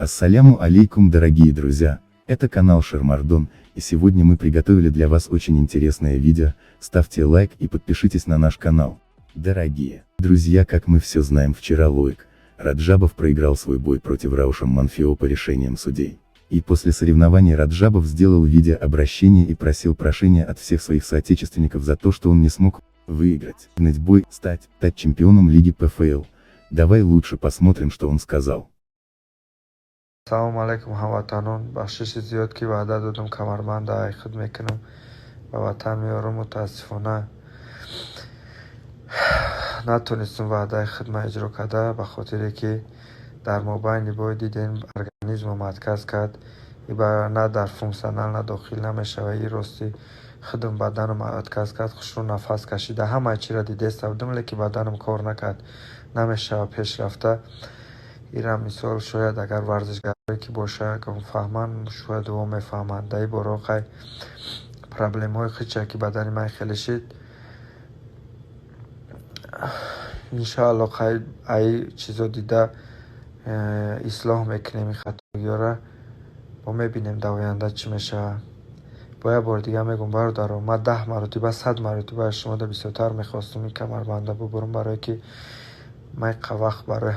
Ассаляму алейкум, дорогие друзья, это канал Шермардон, и сегодня мы приготовили для вас очень интересное видео. Ставьте лайк и подпишитесь на наш канал. Дорогие друзья, как мы все знаем, вчера Лоик Раджабов проиграл свой бой против Рауша Манфио по решениям судей. И после соревнований Раджабов сделал видеообращение и просил прощения от всех своих соотечественников за то, что он не смог выиграть бой, стать чемпионом лиги ПФЛ. Давай лучше посмотрим, что он сказал. Салому алейкум ҳамватанон, бахшиши зиёд ки ваъда додам камарбанда айқид мекунам ба ватан меорам. мутаассифона натонистам ваъдаи хидма иҷро карда, ба хотире ки дар мобайни бой дидем организмам отказ кард. На дар функсионал на дохил намешава. И рости хидм баданам отказ кард. хушрӯ нафас кашида ҳамаи чиро дидестам, леки баданам кор накард, намешава пешрафта. ира мисол шояд агар варзишгаре ки боша фаҳманд, шояд во мефаҳманд. даи боро қай проблемҳои хича ки бадани ман хеле шид. иншоалло қай ай чизо дида ислоҳ мекунем ин хатогиёра. бо мебинем дар оянда чӣ мешава. бо як бор дига мегӯм бародаро, ман 10 маротиба 100 маротиба аз шумо бисёртар мехостум ин камарбанда бубурам, барое ки ман вақт барои